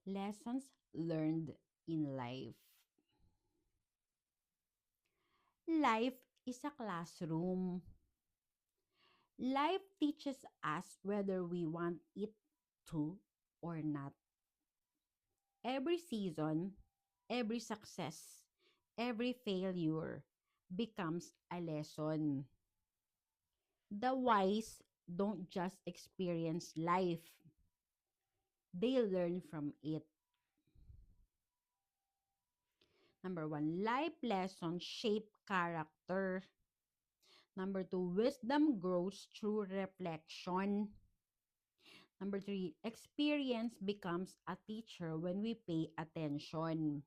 Lessons learned in life. Life is a classroom. Life teaches us whether we want it to or not. Every season, every success, every failure becomes a lesson. The wise don't just experience life, they learn from it. Number one, life lessons shape character. Number two, wisdom grows through reflection. Number three, experience becomes a teacher when we pay attention.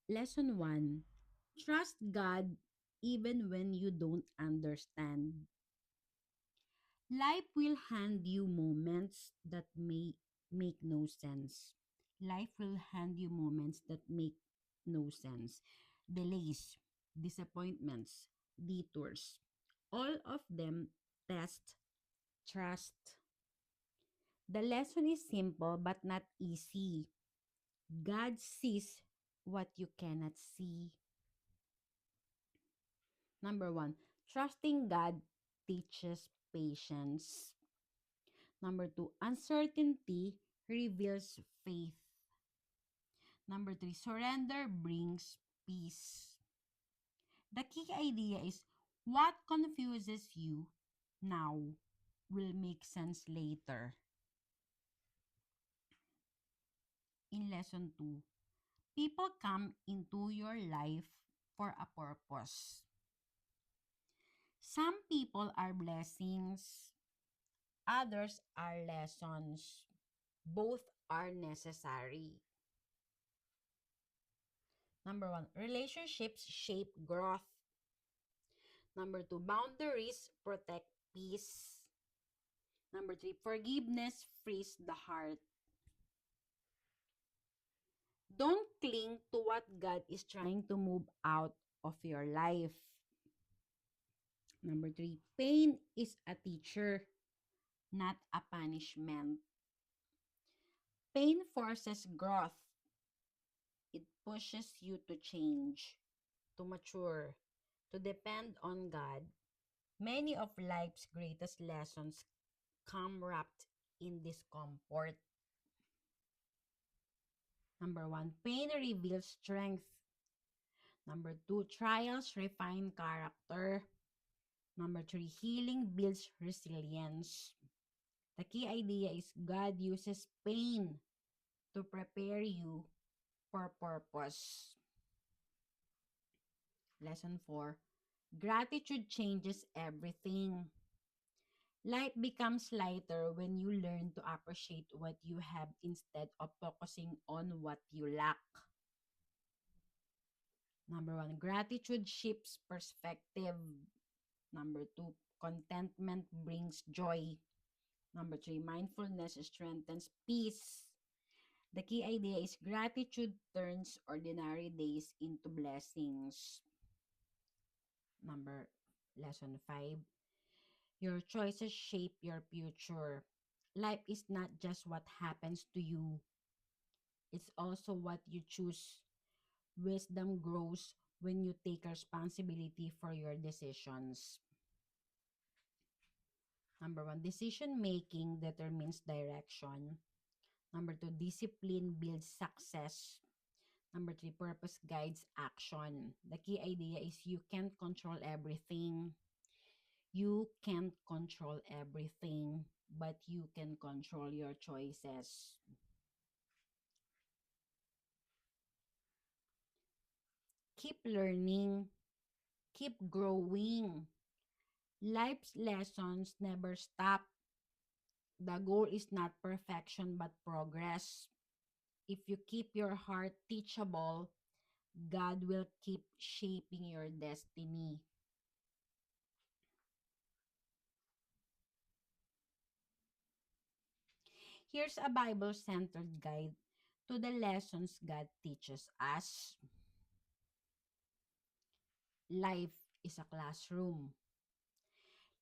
Lesson one, trust God even when you don't understand. Life will hand you moments that may make no sense. Life will hand you moments that make no sense. Delays, disappointments, detours. All of them test trust. The lesson is simple but not easy. God sees what you cannot see. Number one, trusting God teaches patience. Number two, uncertainty reveals faith. Number three, surrender brings peace. The key idea is what confuses you now will make sense later. In lesson 2, people come into your life for a purpose. Some people are blessings, others are lessons. Both are necessary. Number 1, relationships shape growth. Number 2, boundaries protect peace. Number 3, forgiveness frees the heart. Don't cling to what God is trying to move out of your life. Number 3, pain is a teacher, not a punishment. Pain forces growth. It pushes you to change, to mature, to depend on God. Many of life's greatest lessons come wrapped in discomfort. Number 1, pain reveals strength. Number 2, trials refine character. Number 3, healing builds resilience. The key idea is God uses pain to prepare you for purpose. Lesson 4, gratitude changes everything. Life becomes lighter when you learn to appreciate what you have instead of focusing on what you lack. Number 1, gratitude shifts perspective. Number 2, contentment brings joy. Number 3, mindfulness strengthens peace. The key idea is gratitude turns ordinary days into blessings. Number lesson 5, your choices shape your future. Life is not just what happens to you, it's also what you choose. Wisdom grows when you take responsibility for your decisions. Number 1, decision making determines direction. Number 2, discipline builds success. Number 3, purpose guides action. The key idea is you can't control everything. You can't control everything, but you can control your choices. Keep learning, keep growing. Life's lessons never stop. The goal is not perfection but progress. If you keep your heart teachable, God will keep shaping your destiny. Here's a Bible centered guide to the lessons God teaches us. Life is a classroom.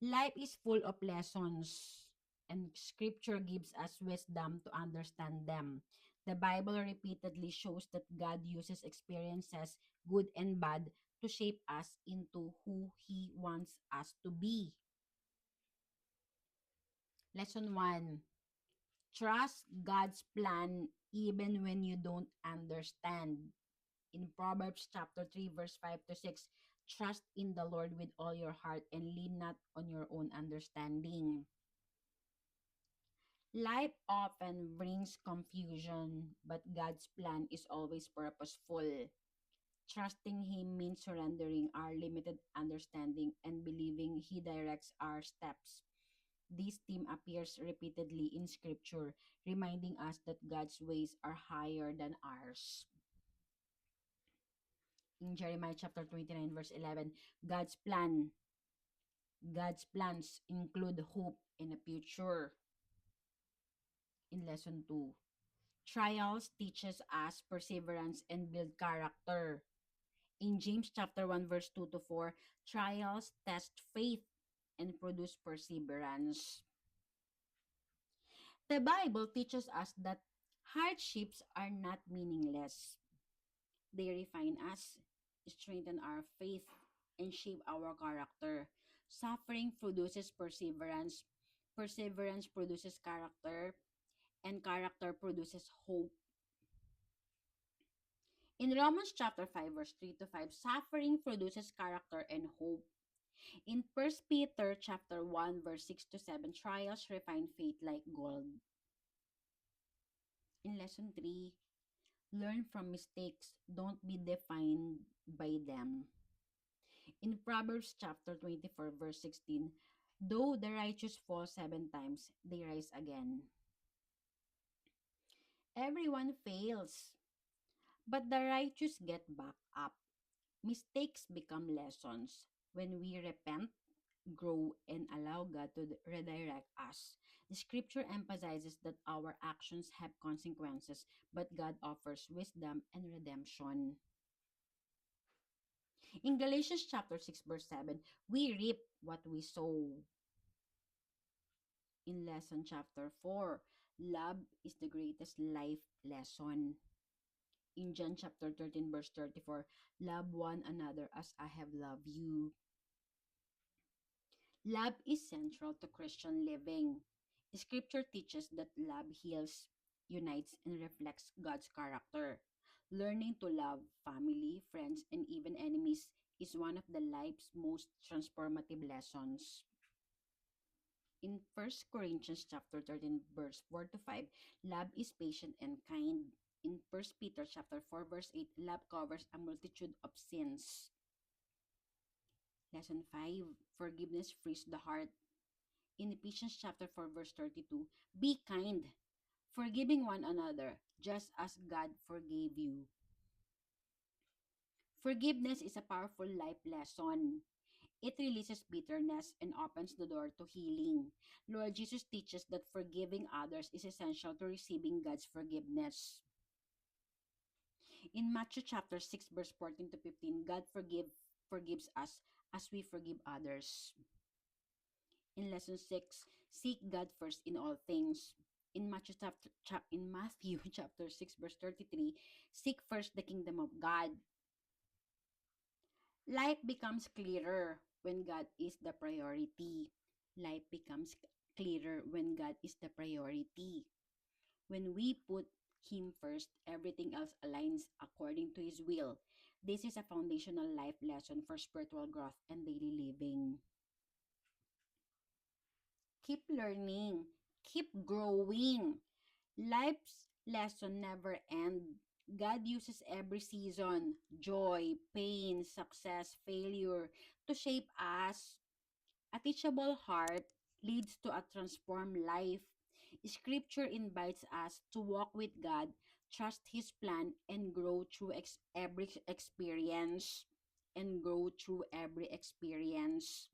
Life is full of lessons. and Scripture gives us wisdom to understand them. The Bible repeatedly shows that God uses experiences, good and bad, to shape us into who He wants us to be. Lesson 1. Trust God's plan even when you don't understand. In Proverbs chapter 3 verse 5 to 6, trust in the Lord with all your heart and lean not on your own understanding. Life often brings confusion, but God's plan is always purposeful. Trusting Him means surrendering our limited understanding and believing He directs our steps. This theme appears repeatedly in Scripture, reminding us that God's ways are higher than ours. In Jeremiah chapter 29, verse 11, God's plan, God's plans include hope in a future. In lesson 2, trials teaches us perseverance and build character. In James chapter 1, verse 2 to 4, trials test faith and produce perseverance. The Bible teaches us that hardships are not meaningless. They refine us, strengthen our faith, and shape our character. Suffering produces perseverance, perseverance produces character, and character produces hope. In Romans chapter 5 verse 3 to 5, suffering produces character and hope. In First Peter chapter 1 verse 6 to 7, trials refine faith like gold. In lesson 3, learn from mistakes, don't be defined by them. In Proverbs chapter 24 verse 16, though the righteous fall 7 times, they rise again. Everyone fails, but the righteous get back up. Mistakes become lessons. When we repent, grow, and allow God to redirect us. The scripture emphasizes that our actions have consequences, but God offers wisdom and redemption. In Galatians chapter 6 verse 7, we reap what we sow. In lesson chapter 4, love is the greatest life lesson. In John chapter 13 verse 34, love one another as I have loved you. Love is central to Christian living. Scripture teaches that love heals, unites, and reflects God's character. Learning to love family, friends, and even enemies is one of the life's most transformative lessons. In First Corinthians chapter 13 verse 4 to 5, love is patient and kind. In First Peter chapter 4 verse 8, love covers a multitude of sins. Lesson 5, forgiveness frees the heart. In Ephesians chapter 4 verse 32, be kind, forgiving one another, just as God forgave you. Forgiveness is a powerful life lesson. It releases bitterness and opens the door to healing. Lord Jesus teaches that forgiving others is essential to receiving God's forgiveness. In Matthew chapter 6 verse 14 to 15, God forgives us as we forgive others. In lesson 6, seek God first in all things. In Matthew chapter 6 verse 33, seek first the kingdom of God. Life becomes clearer when God is the priority. Life becomes clearer when God is the priority. When we put Him first, everything else aligns according to His will. This is a foundational life lesson for spiritual growth and daily living. Keep learning, keep growing. Life's lesson never end. God uses every season, joy, pain, success, failure, to shape us. A teachable heart leads to a transformed life. Scripture invites us to walk with God, trust His plan, and grow through every experience. And grow through every experience.